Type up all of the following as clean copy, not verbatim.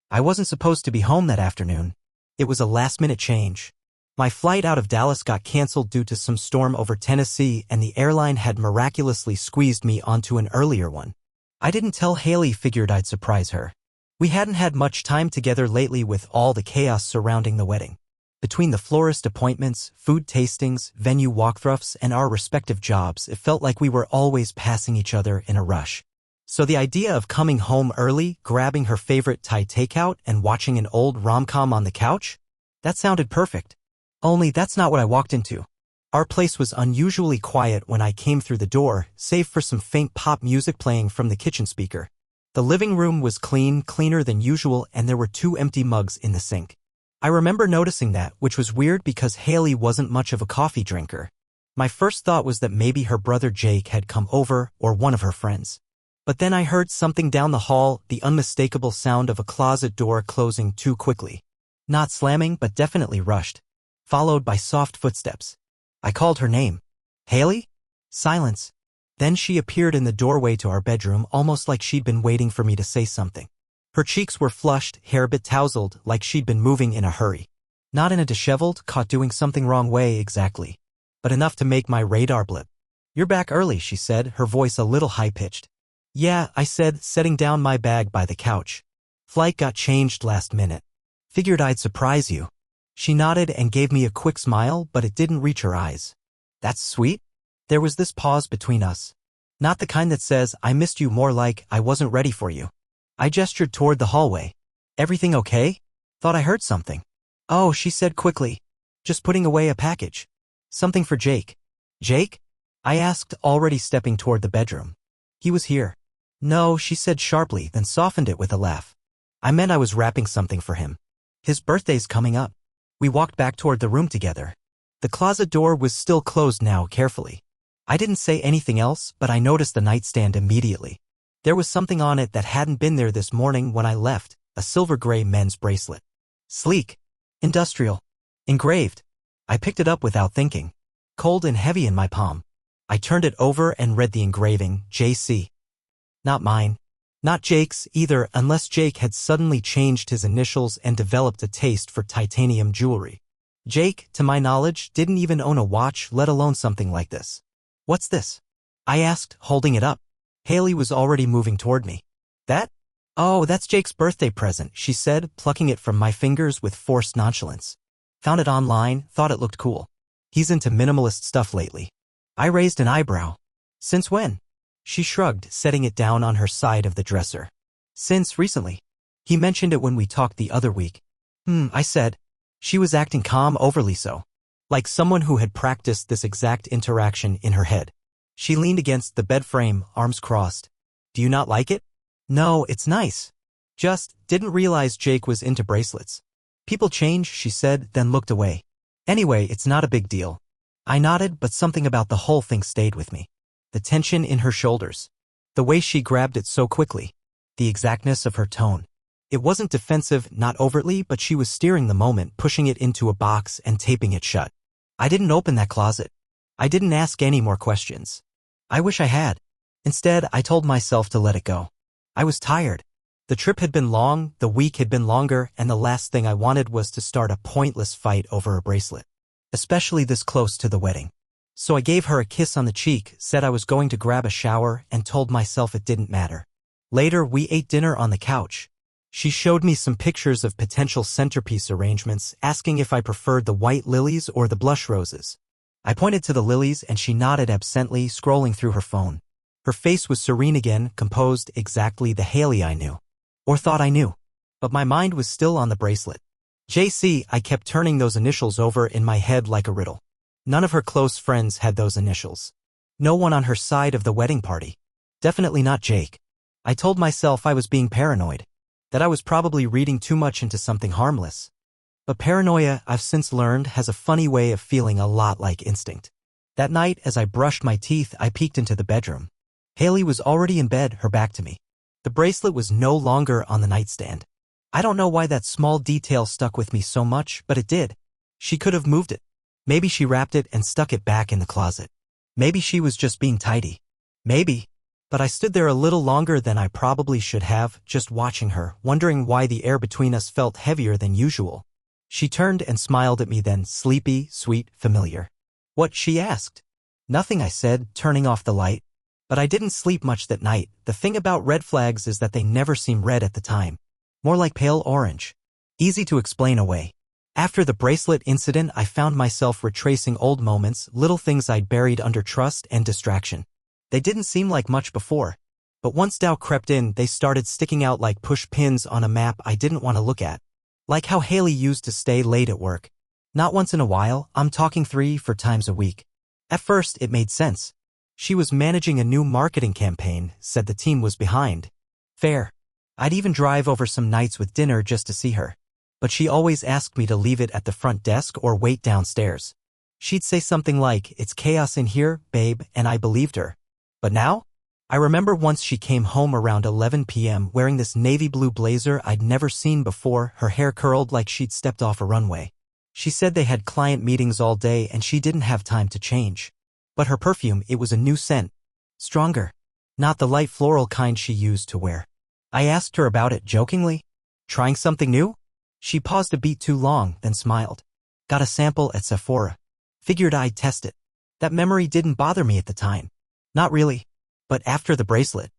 I wasn't supposed to be home that afternoon. It was a last-minute change. My flight out of Dallas got canceled due to some storm over Tennessee, and the airline had miraculously squeezed me onto an earlier one. I didn't tell Haley, figured I'd surprise her. We hadn't had much time together lately with all the chaos surrounding the wedding. Between the florist appointments, food tastings, venue walkthroughs, and our respective jobs, it felt like we were always passing each other in a rush. So the idea of coming home early, grabbing her favorite Thai takeout, and watching an old rom-com on the couch? That sounded perfect. Only that's not what I walked into. Our place was unusually quiet when I came through the door, save for some faint pop music playing from the kitchen speaker. The living room was clean, cleaner than usual, and there were 2 empty mugs in the sink. I remember noticing that, which was weird because Haley wasn't much of a coffee drinker. My first thought was that maybe her brother Jake had come over, or one of her friends. But then I heard something down the hall, the unmistakable sound of a closet door closing too quickly. Not slamming, but definitely rushed. Followed by soft footsteps. I called her name. Haley? Silence. Then she appeared in the doorway to our bedroom, almost like she'd been waiting for me to say something. Her cheeks were flushed, hair a bit tousled, like she'd been moving in a hurry. Not in a disheveled, caught doing something wrong way exactly, but enough to make my radar blip. You're back early, she said, her voice a little high-pitched. Yeah, I said, setting down my bag by the couch. Flight got changed last minute. Figured I'd surprise you. She nodded and gave me a quick smile, but it didn't reach her eyes. That's sweet? There was this pause between us. Not the kind that says, I missed you, more like, I wasn't ready for you. I gestured toward the hallway. Everything okay? Thought I heard something. Oh, she said quickly. Just putting away a package. Something for Jake. Jake? I asked, already stepping toward the bedroom. He was here. No, she said sharply, then softened it with a laugh. I meant I was wrapping something for him. His birthday's coming up. We walked back toward the room together. The closet door was still closed now, carefully. I didn't say anything else, but I noticed the nightstand immediately. There was something on it that hadn't been there this morning when I left, a silver-gray men's bracelet. Sleek. Industrial. Engraved. I picked it up without thinking. Cold and heavy in my palm. I turned it over and read the engraving, JC. Not mine. Not Jake's either, unless Jake had suddenly changed his initials and developed a taste for titanium jewelry. Jake, to my knowledge, didn't even own a watch, let alone something like this. What's this? I asked, holding it up. Haley was already moving toward me. That? Oh, that's Jake's birthday present, she said, plucking it from my fingers with forced nonchalance. Found it online, thought it looked cool. He's into minimalist stuff lately. I raised an eyebrow. Since when? She shrugged, setting it down on her side of the dresser. Since recently. He mentioned it when we talked the other week. I said. She was acting calm, overly so. Like someone who had practiced this exact interaction in her head. She leaned against the bed frame, arms crossed. Do you not like it? No, it's nice. Just, didn't realize Jake was into bracelets. People change, she said, then looked away. Anyway, it's not a big deal. I nodded, but something about the whole thing stayed with me. The tension in her shoulders. The way she grabbed it so quickly. The exactness of her tone. It wasn't defensive, not overtly, but she was steering the moment, pushing it into a box and taping it shut. I didn't open that closet. I didn't ask any more questions. I wish I had. Instead, I told myself to let it go. I was tired. The trip had been long, the week had been longer, and the last thing I wanted was to start a pointless fight over a bracelet. Especially this close to the wedding. So I gave her a kiss on the cheek, said I was going to grab a shower, and told myself it didn't matter. Later, we ate dinner on the couch. She showed me some pictures of potential centerpiece arrangements, asking if I preferred the white lilies or the blush roses. I pointed to the lilies and she nodded absently, scrolling through her phone. Her face was serene again, composed, exactly the Haley I knew. Or thought I knew. But my mind was still on the bracelet. JC, I kept turning those initials over in my head like a riddle. None of her close friends had those initials. No one on her side of the wedding party. Definitely not Jake. I told myself I was being paranoid. That I was probably reading too much into something harmless. But paranoia, I've since learned, has a funny way of feeling a lot like instinct. That night, as I brushed my teeth, I peeked into the bedroom. Haley was already in bed, her back to me. The bracelet was no longer on the nightstand. I don't know why that small detail stuck with me so much, but it did. She could have moved it. Maybe she wrapped it and stuck it back in the closet. Maybe she was just being tidy. Maybe. But I stood there a little longer than I probably should have, just watching her, wondering why the air between us felt heavier than usual. She turned and smiled at me then, sleepy, sweet, familiar. What, she asked? Nothing, I said, turning off the light. But I didn't sleep much that night. The thing about red flags is that they never seem red at the time. More like pale orange. Easy to explain away. After the bracelet incident, I found myself retracing old moments, little things I'd buried under trust and distraction. They didn't seem like much before. But once doubt crept in, they started sticking out like push pins on a map I didn't want to look at. Like how Haley used to stay late at work. Not once in a while, I'm talking 3-4 times a week. At first, it made sense. She was managing a new marketing campaign, said the team was behind. Fair. I'd even drive over some nights with dinner just to see her. But she always asked me to leave it at the front desk or wait downstairs. She'd say something like, "It's chaos in here, babe," and I believed her. But now? I remember once she came home around 11 p.m. wearing this navy blue blazer I'd never seen before, her hair curled like she'd stepped off a runway. She said they had client meetings all day and she didn't have time to change. But her perfume, it was a new scent. Stronger. Not the light floral kind she used to wear. I asked her about it jokingly. Trying something new? She paused a beat too long, then smiled. Got a sample at Sephora. Figured I'd test it. That memory didn't bother me at the time. Not really. But after the bracelet,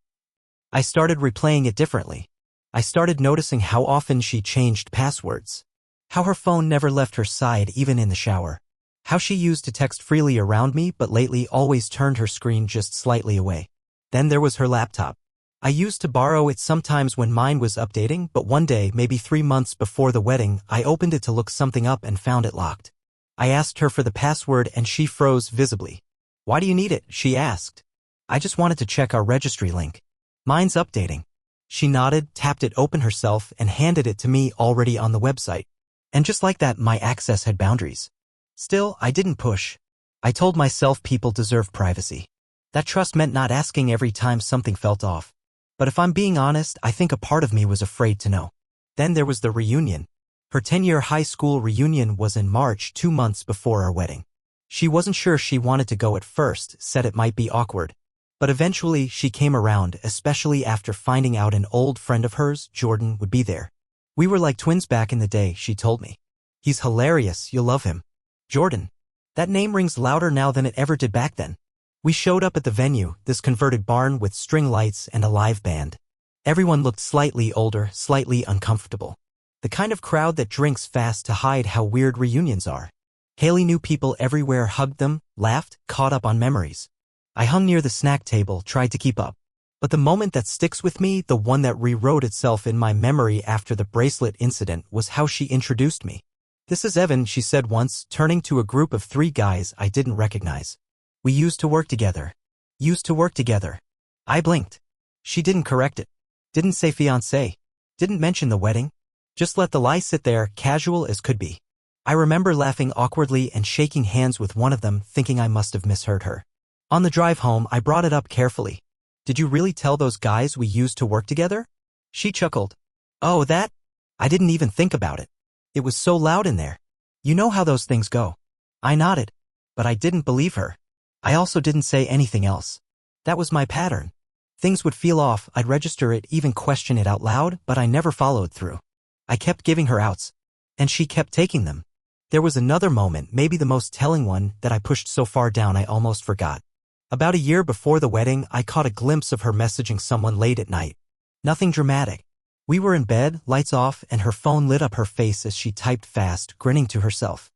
I started replaying it differently. I started noticing how often she changed passwords. How her phone never left her side even in the shower. How she used to text freely around me but lately always turned her screen just slightly away. Then there was her laptop. I used to borrow it sometimes when mine was updating, but one day, maybe 3 months before the wedding, I opened it to look something up and found it locked. I asked her for the password and she froze visibly. Why do you need it? She asked. I just wanted to check our registry link. Mine's updating. She nodded, tapped it open herself, and handed it to me already on the website. And just like that, my access had boundaries. Still, I didn't push. I told myself people deserve privacy. That trust meant not asking every time something felt off. But if I'm being honest, I think a part of me was afraid to know. Then there was the reunion. Her 10-year high school reunion was in March, 2 months before our wedding. She wasn't sure she wanted to go at first, said it might be awkward. But eventually, she came around, especially after finding out an old friend of hers, Jordan, would be there. We were like twins back in the day, she told me. He's hilarious, you'll love him. Jordan. That name rings louder now than it ever did back then. We showed up at the venue, this converted barn with string lights and a live band. Everyone looked slightly older, slightly uncomfortable. The kind of crowd that drinks fast to hide how weird reunions are. Haley knew people everywhere, hugged them, laughed, caught up on memories. I hung near the snack table, tried to keep up. But the moment that sticks with me, the one that rewrote itself in my memory after the bracelet incident, was how she introduced me. This is Evan, she said once, turning to a group of 3 guys I didn't recognize. We used to work together. Used to work together. I blinked. She didn't correct it. Didn't say fiancé. Didn't mention the wedding. Just let the lie sit there, casual as could be. I remember laughing awkwardly and shaking hands with one of them, thinking I must have misheard her. On the drive home, I brought it up carefully. Did you really tell those guys we used to work together? She chuckled. Oh, that? I didn't even think about it. It was so loud in there. You know how those things go. I nodded. But I didn't believe her. I also didn't say anything else. That was my pattern. Things would feel off, I'd register it, even question it out loud, but I never followed through. I kept giving her outs. And she kept taking them. There was another moment, maybe the most telling one, that I pushed so far down I almost forgot. About a year before the wedding, I caught a glimpse of her messaging someone late at night. Nothing dramatic. We were in bed, lights off, and her phone lit up her face as she typed fast, grinning to herself.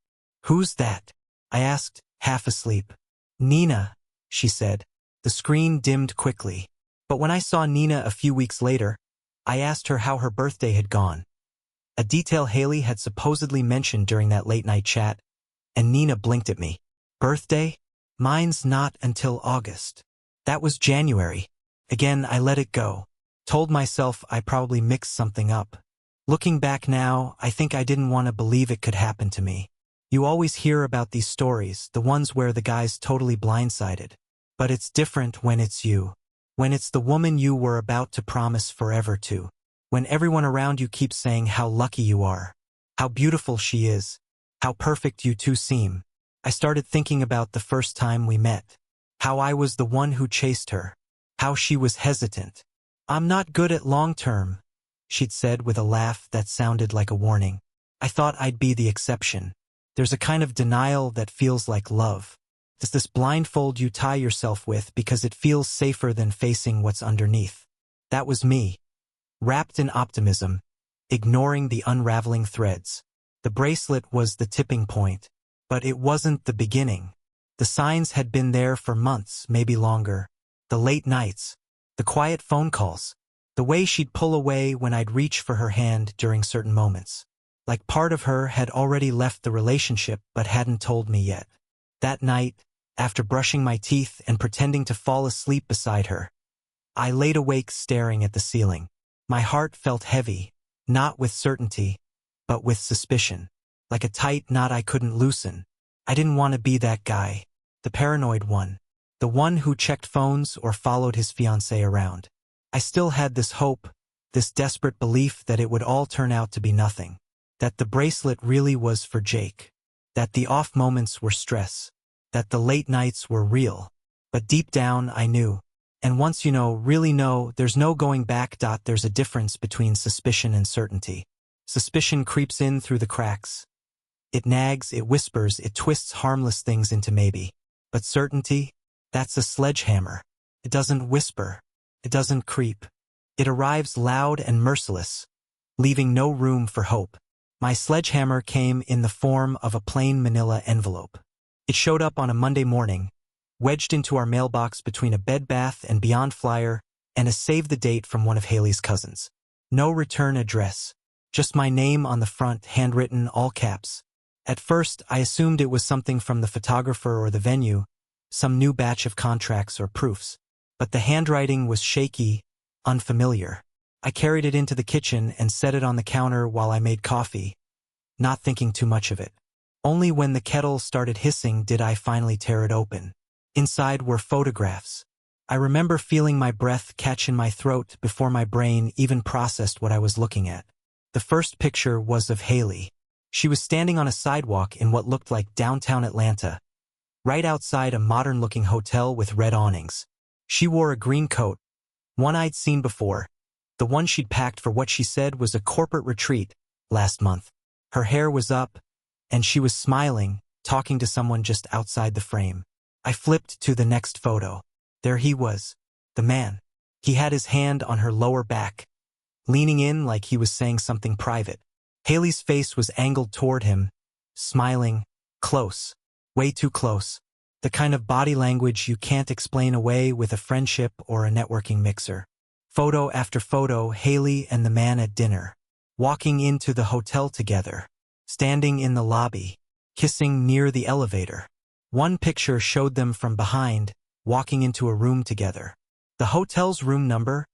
Who's that? I asked, half asleep. Nina, she said. The screen dimmed quickly. But when I saw Nina a few weeks later, I asked her how her birthday had gone. A detail Haley had supposedly mentioned during that late-night chat, and Nina blinked at me. Birthday? Mine's not until August. That was January. Again, I let it go. Told myself I probably mixed something up. Looking back now, I think I didn't want to believe it could happen to me. You always hear about these stories, the ones where the guy's totally blindsided. But it's different when it's you. When it's the woman you were about to promise forever to. When everyone around you keeps saying how lucky you are. How beautiful she is. How perfect you two seem. I started thinking about the first time we met. How I was the one who chased her. How she was hesitant. "I'm not good at long-term," she'd said with a laugh that sounded like a warning. I thought I'd be the exception. There's a kind of denial that feels like love. It's this blindfold you tie yourself with because it feels safer than facing what's underneath. That was me, wrapped in optimism, ignoring the unraveling threads. The bracelet was the tipping point, but it wasn't the beginning. The signs had been there for months, maybe longer. The late nights, the quiet phone calls, the way she'd pull away when I'd reach for her hand during certain moments. Like part of her had already left the relationship but hadn't told me yet. That night, after brushing my teeth and pretending to fall asleep beside her, I laid awake staring at the ceiling. My heart felt heavy, not with certainty, but with suspicion. Like a tight knot I couldn't loosen. I didn't want to be that guy, the paranoid one, the one who checked phones or followed his fiancée around. I still had this hope, this desperate belief that it would all turn out to be nothing. That the bracelet really was for Jake. That the off moments were stress. That the late nights were real. But deep down I knew. And once you know, really know, there's no going back. There's a difference between suspicion and certainty. Suspicion creeps in through the cracks. It nags, it whispers, it twists harmless things into maybe. But certainty? That's a sledgehammer. It doesn't whisper. It doesn't creep. It arrives loud and merciless, leaving no room for hope. My sledgehammer came in the form of a plain manila envelope. It showed up on a Monday morning, wedged into our mailbox between a Bed Bath & Beyond flyer and a save-the-date from one of Haley's cousins. No return address, just my name on the front, handwritten, all caps. At first, I assumed it was something from the photographer or the venue, some new batch of contracts or proofs. But the handwriting was shaky, unfamiliar. I carried it into the kitchen and set it on the counter while I made coffee, not thinking too much of it. Only when the kettle started hissing did I finally tear it open. Inside were photographs. I remember feeling my breath catch in my throat before my brain even processed what I was looking at. The first picture was of Haley. She was standing on a sidewalk in what looked like downtown Atlanta, right outside a modern-looking hotel with red awnings. She wore a green coat, one I'd seen before, the one she'd packed for what she said was a corporate retreat last month. Her hair was up, and she was smiling, talking to someone just outside the frame. I flipped to the next photo. There he was, the man. He had his hand on her lower back, leaning in like he was saying something private. Haley's face was angled toward him, smiling, close, way too close. The kind of body language you can't explain away with a friendship or a networking mixer. Photo after photo, Haley and the man at dinner, walking into the hotel together, standing in the lobby, kissing near the elevator. One picture showed them from behind, walking into a room together. The hotel's room number,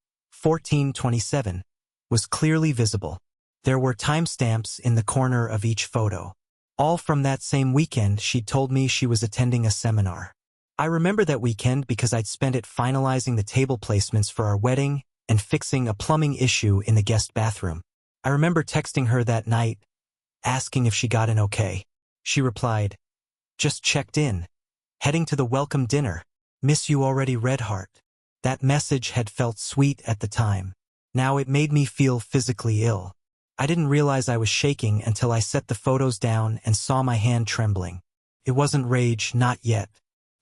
1427, was clearly visible. There were timestamps in the corner of each photo. All from that same weekend she'd told me she was attending a seminar. I remember that weekend because I'd spent it finalizing the table placements for our wedding and fixing a plumbing issue in the guest bathroom. I remember texting her that night, asking if she got in okay. She replied, "Just checked in. Heading to the welcome dinner. Miss you already, Redheart." That message had felt sweet at the time. Now it made me feel physically ill. I didn't realize I was shaking until I set the photos down and saw my hand trembling. It wasn't rage, not yet.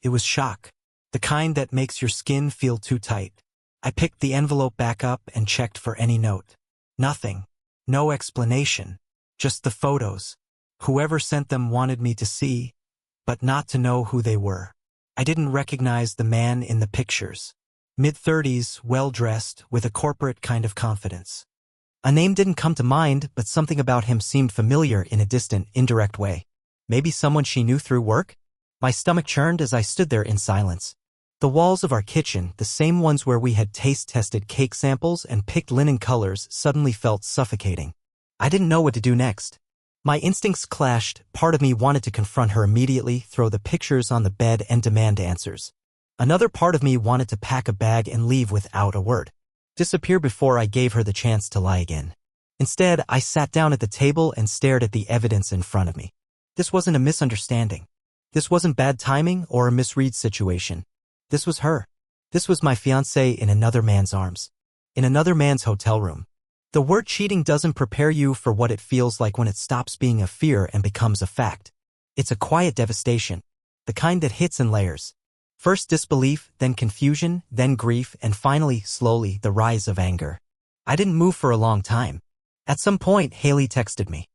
It was shock. The kind that makes your skin feel too tight. I picked the envelope back up and checked for any note. Nothing. No explanation. Just the photos. Whoever sent them wanted me to see, but not to know who they were. I didn't recognize the man in the pictures. Mid-30s, well-dressed, with a corporate kind of confidence. A name didn't come to mind, but something about him seemed familiar in a distant, indirect way. Maybe someone she knew through work? My stomach churned as I stood there in silence. The walls of our kitchen, the same ones where we had taste-tested cake samples and picked linen colors, suddenly felt suffocating. I didn't know what to do next. My instincts clashed. Part of me wanted to confront her immediately, throw the pictures on the bed and demand answers. Another part of me wanted to pack a bag and leave without a word. Disappear before I gave her the chance to lie again. Instead, I sat down at the table and stared at the evidence in front of me. This wasn't a misunderstanding. This wasn't bad timing or a misread situation. This was her. This was my fiancé in another man's arms. In another man's hotel room. The word cheating doesn't prepare you for what it feels like when it stops being a fear and becomes a fact. It's a quiet devastation. The kind that hits in layers. First disbelief, then confusion, then grief, and finally, slowly, the rise of anger. I didn't move for a long time. At some point, Haley texted me.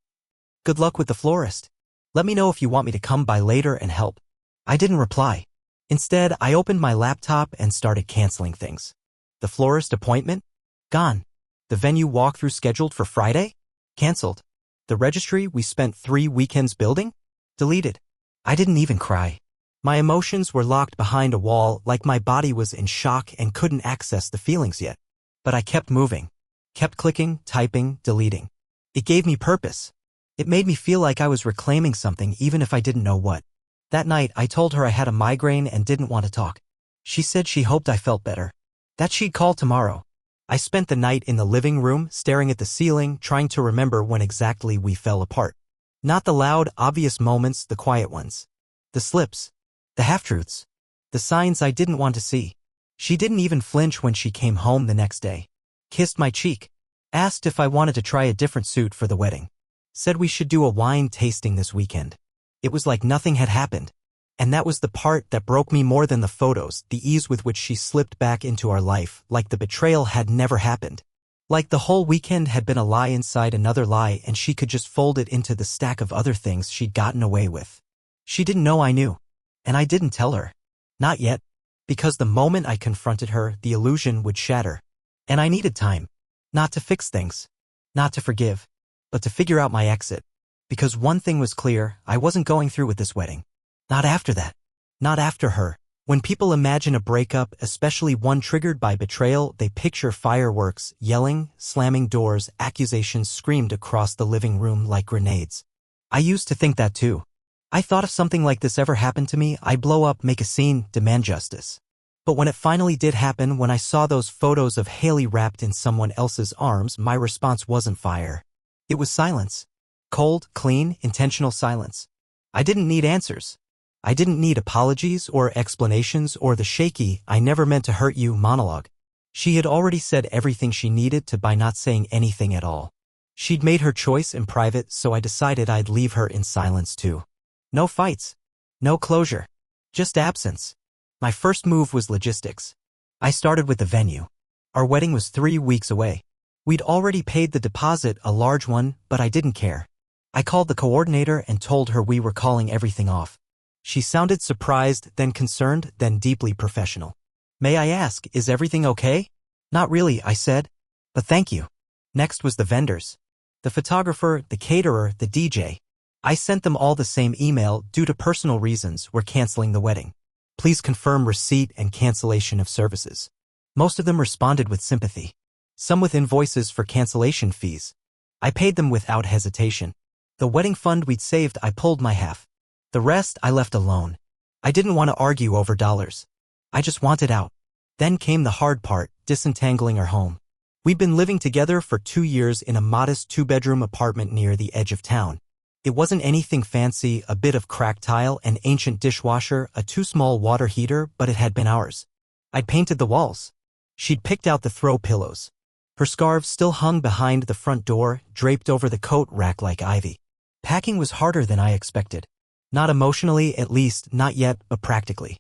"Good luck with the florist. Let me know if you want me to come by later and help." I didn't reply. Instead, I opened my laptop and started canceling things. The florist appointment? Gone. The venue walkthrough scheduled for Friday? Cancelled. The registry we spent 3 weekends building? Deleted. I didn't even cry. My emotions were locked behind a wall like my body was in shock and couldn't access the feelings yet. But I kept moving. Kept clicking, typing, deleting. It gave me purpose. It made me feel like I was reclaiming something even if I didn't know what. That night, I told her I had a migraine and didn't want to talk. She said she hoped I felt better. That she'd call tomorrow. I spent the night in the living room, staring at the ceiling, trying to remember when exactly we fell apart. Not the loud, obvious moments, the quiet ones. The slips. The half-truths. The signs I didn't want to see. She didn't even flinch when she came home the next day. Kissed my cheek. Asked if I wanted to try a different suit for the wedding. Said we should do a wine tasting this weekend. It was like nothing had happened. And that was the part that broke me more than the photos, the ease with which she slipped back into our life, like the betrayal had never happened. Like the whole weekend had been a lie inside another lie and she could just fold it into the stack of other things she'd gotten away with. She didn't know I knew. And I didn't tell her. Not yet. Because the moment I confronted her, the illusion would shatter. And I needed time. Not to fix things. Not to forgive. But to figure out my exit. Because one thing was clear, I wasn't going through with this wedding. Not after that. Not after her. When people imagine a breakup, especially one triggered by betrayal, they picture fireworks, yelling, slamming doors, accusations screamed across the living room like grenades. I used to think that too. I thought if something like this ever happened to me, I'd blow up, make a scene, demand justice. But when it finally did happen, when I saw those photos of Haley wrapped in someone else's arms, my response wasn't fire. It was silence. Cold, clean, intentional silence. I didn't need answers. I didn't need apologies or explanations or the shaky, "I never meant to hurt you" monologue. She had already said everything she needed to by not saying anything at all. She'd made her choice in private, so I decided I'd leave her in silence too. No fights. No closure. Just absence. My first move was logistics. I started with the venue. Our wedding was 3 weeks away. We'd already paid the deposit, a large one, but I didn't care. I called the coordinator and told her we were calling everything off. She sounded surprised, then concerned, then deeply professional. "May I ask, is everything okay?" "Not really," I said. "But thank you." Next was the vendors. The photographer, the caterer, the DJ. I sent them all the same email. "Due to personal reasons, we're canceling the wedding. Please confirm receipt and cancellation of services." Most of them responded with sympathy. Some with invoices for cancellation fees. I paid them without hesitation. The wedding fund we'd saved, I pulled my half. The rest I left alone. I didn't want to argue over dollars. I just wanted out. Then came the hard part, disentangling our home. We'd been living together for 2 years in a modest 2-bedroom apartment near the edge of town. It wasn't anything fancy, a bit of cracked tile, an ancient dishwasher, a too small water heater, but it had been ours. I'd painted the walls. She'd picked out the throw pillows. Her scarves still hung behind the front door, draped over the coat rack like ivy. Packing was harder than I expected. Not emotionally, at least, not yet, but practically.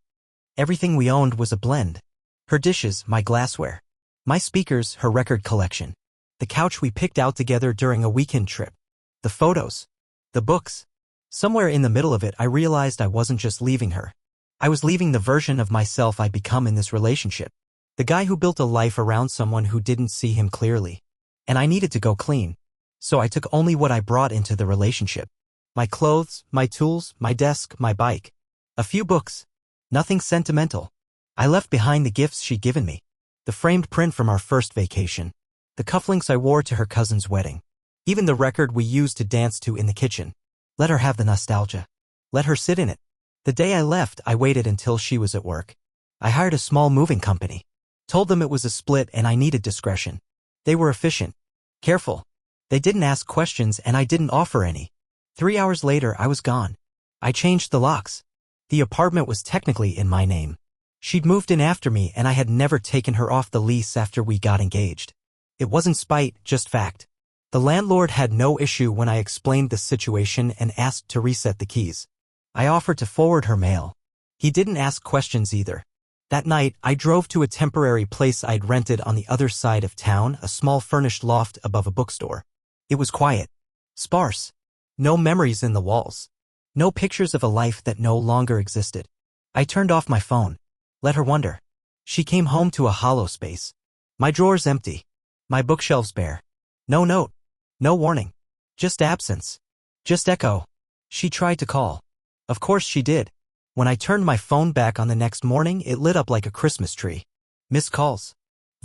Everything we owned was a blend. Her dishes, my glassware. My speakers, her record collection. The couch we picked out together during a weekend trip. The photos. The books. Somewhere in the middle of it, I realized I wasn't just leaving her. I was leaving the version of myself I'd become in this relationship. The guy who built a life around someone who didn't see him clearly. And I needed to go clean. So I took only what I brought into the relationship. My clothes, my tools, my desk, my bike. A few books. Nothing sentimental. I left behind the gifts she'd given me. The framed print from our first vacation. The cufflinks I wore to her cousin's wedding. Even the record we used to dance to in the kitchen. Let her have the nostalgia. Let her sit in it. The day I left, I waited until she was at work. I hired a small moving company. Told them it was a split and I needed discretion. They were efficient. Careful. They didn't ask questions and I didn't offer any. 3 hours later, I was gone. I changed the locks. The apartment was technically in my name. She'd moved in after me and I had never taken her off the lease after we got engaged. It wasn't spite, just fact. The landlord had no issue when I explained the situation and asked to reset the keys. I offered to forward her mail. He didn't ask questions either. That night, I drove to a temporary place I'd rented on the other side of town, a small furnished loft above a bookstore. It was quiet. Sparse. No memories in the walls. No pictures of a life that no longer existed. I turned off my phone. Let her wonder. She came home to a hollow space. My drawers empty. My bookshelves bare. No note. No warning. Just absence. Just echo. She tried to call. Of course she did. When I turned my phone back on the next morning, it lit up like a Christmas tree. Missed calls.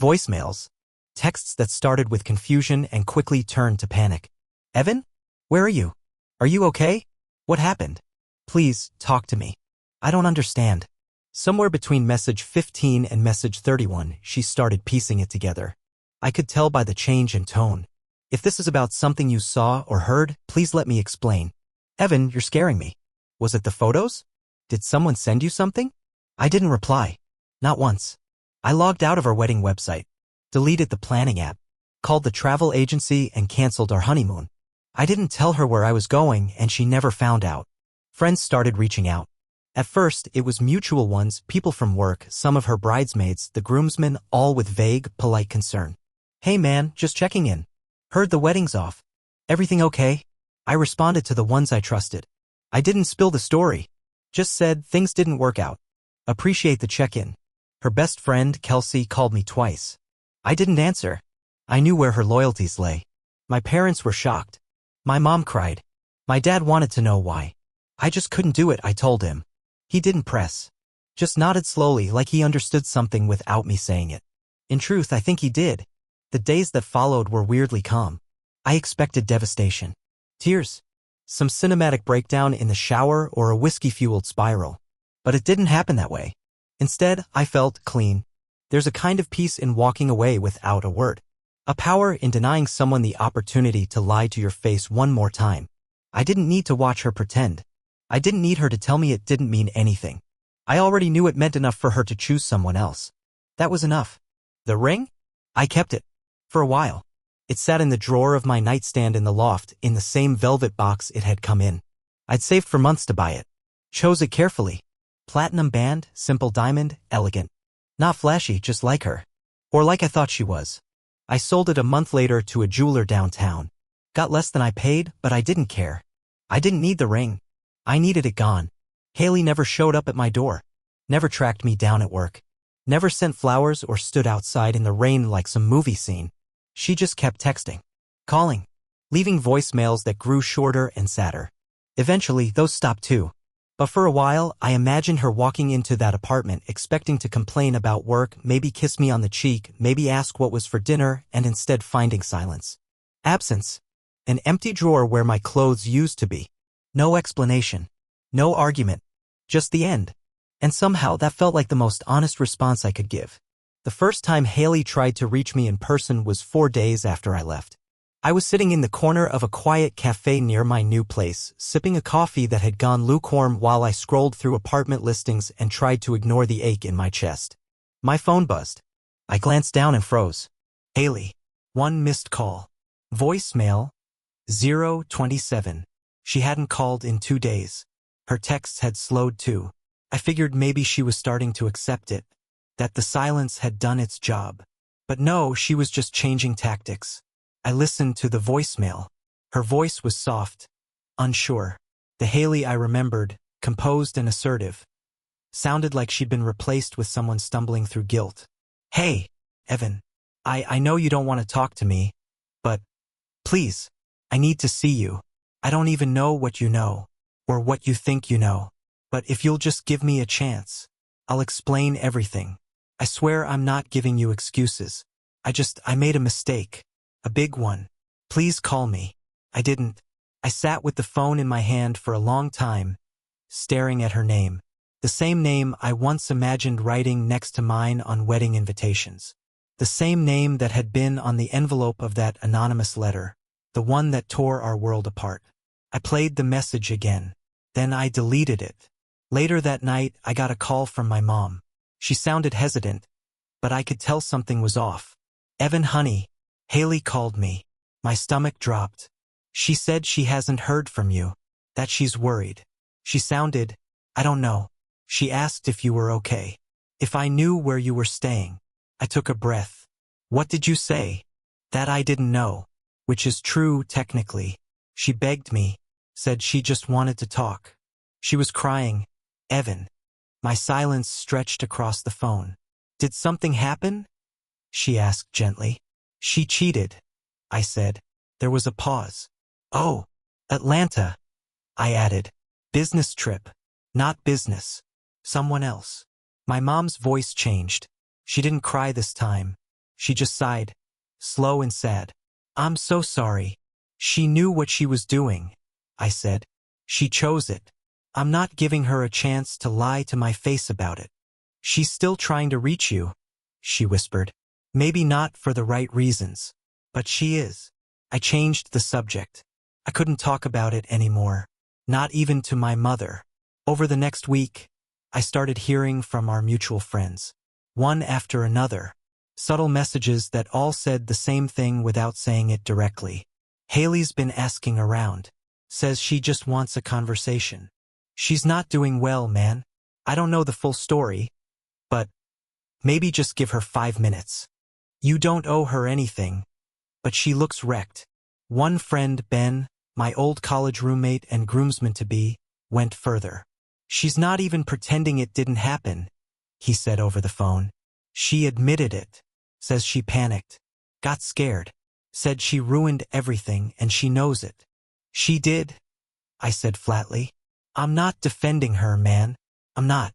Voicemails. Texts that started with confusion and quickly turned to panic. Evan? Where are you? Are you okay? What happened? Please, talk to me. I don't understand. Somewhere between message 15 and message 31, she started piecing it together. I could tell by the change in tone. If this is about something you saw or heard, please let me explain. Evan, you're scaring me. Was it the photos? Did someone send you something? I didn't reply. Not once. I logged out of our wedding website, deleted the planning app, called the travel agency and canceled our honeymoon. I didn't tell her where I was going and she never found out. Friends started reaching out. At first, it was mutual ones, people from work, some of her bridesmaids, the groomsmen, all with vague, polite concern. Hey man, just checking in. Heard the wedding's off. Everything okay? I responded to the ones I trusted. I didn't spill the story. Just said things didn't work out. Appreciate the check-in. Her best friend, Kelsey, called me twice. I didn't answer. I knew where her loyalties lay. My parents were shocked. My mom cried. My dad wanted to know why. I just couldn't do it, I told him. He didn't press. Just nodded slowly like he understood something without me saying it. In truth, I think he did. The days that followed were weirdly calm. I expected devastation. Tears. Some cinematic breakdown in the shower or a whiskey-fueled spiral. But it didn't happen that way. Instead, I felt clean. There's a kind of peace in walking away without a word. A power in denying someone the opportunity to lie to your face one more time. I didn't need to watch her pretend. I didn't need her to tell me it didn't mean anything. I already knew it meant enough for her to choose someone else. That was enough. The ring? I kept it. For a while. It sat in the drawer of my nightstand in the loft, in the same velvet box it had come in. I'd saved for months to buy it. Chose it carefully. Platinum band, simple diamond, elegant. Not flashy, just like her. Or like I thought she was. I sold it a month later to a jeweler downtown. Got less than I paid, but I didn't care. I didn't need the ring. I needed it gone. Haley never showed up at my door. Never tracked me down at work. Never sent flowers or stood outside in the rain like some movie scene. She just kept texting. Calling. Leaving voicemails that grew shorter and sadder. Eventually, those stopped too. But for a while, I imagined her walking into that apartment expecting to complain about work, maybe kiss me on the cheek, maybe ask what was for dinner, and instead finding silence. Absence. An empty drawer where my clothes used to be. No explanation. No argument. Just the end. And somehow that felt like the most honest response I could give. The first time Haley tried to reach me in person was 4 days after I left. I was sitting in the corner of a quiet cafe near my new place, sipping a coffee that had gone lukewarm while I scrolled through apartment listings and tried to ignore the ache in my chest. My phone buzzed. I glanced down and froze. Haley. 1 missed call. Voicemail. 027. She hadn't called in 2 days. Her texts had slowed too. I figured maybe she was starting to accept it, that the silence had done its job. But no, she was just changing tactics. I listened to the voicemail. Her voice was soft, unsure. The Haley I remembered, composed and assertive. Sounded like she'd been replaced with someone stumbling through guilt. Hey, Evan. I know you don't want to talk to me, but please, I need to see you. I don't even know what you know, or what you think you know. But if you'll just give me a chance, I'll explain everything. I swear I'm not giving you excuses. I made a mistake. A big one. Please call me. I didn't. I sat with the phone in my hand for a long time, staring at her name. The same name I once imagined writing next to mine on wedding invitations. The same name that had been on the envelope of that anonymous letter. The one that tore our world apart. I played the message again. Then I deleted it. Later that night, I got a call from my mom. She sounded hesitant, but I could tell something was off. Evan, honey, Haley called me. My stomach dropped. She said she hasn't heard from you, that she's worried. She sounded, I don't know. She asked if you were okay. If I knew where you were staying. I took a breath. What did you say? That I didn't know. Which is true, technically. She begged me, said she just wanted to talk. She was crying. Evan. My silence stretched across the phone. Did something happen? She asked gently. She cheated, I said. There was a pause. Oh, Atlanta, I added. Business trip. Not business. Someone else. My mom's voice changed. She didn't cry this time. She just sighed, slow and sad. I'm so sorry. She knew what she was doing, I said. She chose it. I'm not giving her a chance to lie to my face about it. She's still trying to reach you, she whispered. Maybe not for the right reasons, but she is. I changed the subject. I couldn't talk about it anymore, not even to my mother. Over the next week, I started hearing from our mutual friends, one after another, subtle messages that all said the same thing without saying it directly. Haley's been asking around, says she just wants a conversation. She's not doing well, man. I don't know the full story, but maybe just give her 5 minutes. You don't owe her anything, but she looks wrecked. One friend, Ben, my old college roommate and groomsman-to-be, went further. She's not even pretending it didn't happen, he said over the phone. She admitted it, says she panicked, got scared, said she ruined everything and she knows it. She did, I said flatly. I'm not defending her, man. I'm not.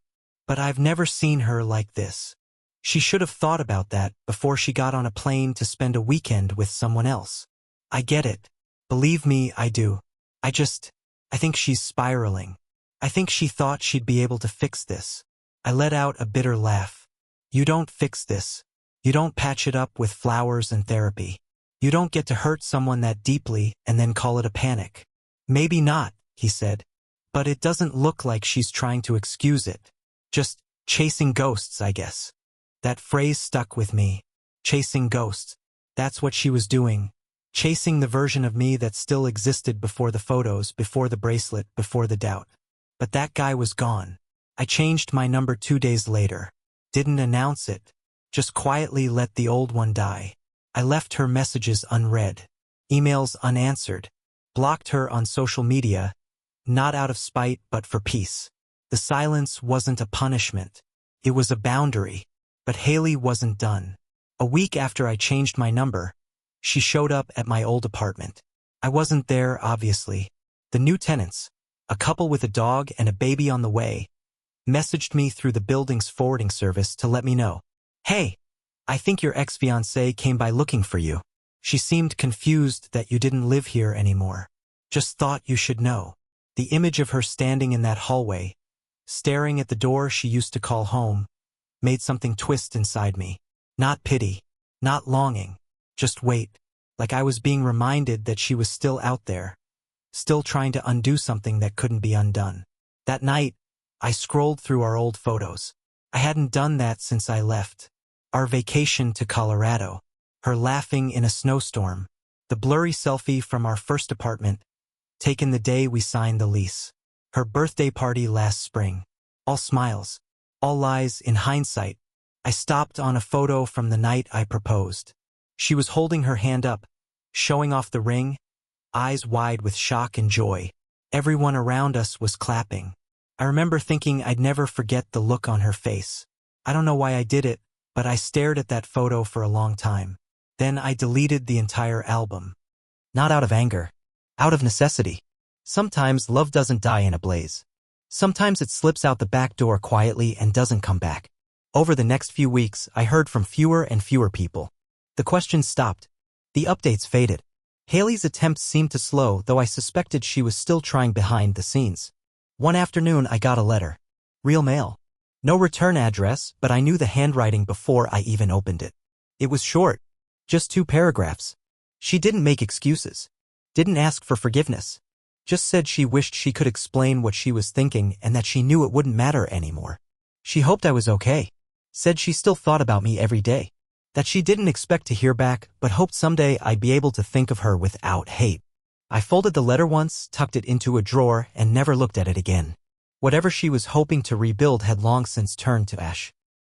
But I've never seen her like this. She should have thought about that before she got on a plane to spend a weekend with someone else. I get it. Believe me, I do. I think she's spiraling. I think she thought she'd be able to fix this. I let out a bitter laugh. You don't fix this. You don't patch it up with flowers and therapy. You don't get to hurt someone that deeply and then call it a panic. Maybe not, he said. But it doesn't look like she's trying to excuse it. Just chasing ghosts, I guess. That phrase stuck with me. Chasing ghosts. That's what she was doing. Chasing the version of me that still existed before the photos, before the bracelet, before the doubt. But that guy was gone. I changed my number 2 days later. Didn't announce it. Just quietly let the old one die. I left her messages unread. Emails unanswered. Blocked her on social media. Not out of spite, but for peace. The silence wasn't a punishment. It was a boundary. But Haley wasn't done. A week after I changed my number, she showed up at my old apartment. I wasn't there, obviously. The new tenants, a couple with a dog and a baby on the way, messaged me through the building's forwarding service to let me know. Hey, I think your ex-fiancé came by looking for you. She seemed confused that you didn't live here anymore. Just thought you should know. The image of her standing in that hallway, staring at the door she used to call home, made something twist inside me. Not pity, not longing, just wait, like I was being reminded that she was still out there, still trying to undo something that couldn't be undone. That night, I scrolled through our old photos. I hadn't done that since I left. Our vacation to Colorado, her laughing in a snowstorm, the blurry selfie from our first apartment, taken the day we signed the lease, her birthday party last spring. All smiles, all lies. In hindsight. I stopped on a photo from the night I proposed. She was holding her hand up, showing off the ring, eyes wide with shock and joy. Everyone around us was clapping. I remember thinking I'd never forget the look on her face. I don't know why I did it, but I stared at that photo for a long time. Then I deleted the entire album. Not out of anger. Out of necessity. Sometimes love doesn't die in a blaze. Sometimes it slips out the back door quietly and doesn't come back. Over the next few weeks, I heard from fewer and fewer people. The questions stopped. The updates faded. Haley's attempts seemed to slow, though I suspected she was still trying behind the scenes. One afternoon, I got a letter. Real mail. No return address, but I knew the handwriting before I even opened it. It was short. Just 2 paragraphs. She didn't make excuses. Didn't ask for forgiveness. Just said she wished she could explain what she was thinking and that she knew it wouldn't matter anymore. She hoped I was okay. Said she still thought about me every day. That she didn't expect to hear back, but hoped someday I'd be able to think of her without hate. I folded the letter once, tucked it into a drawer, and never looked at it again. Whatever she was hoping to rebuild had long since turned to ash.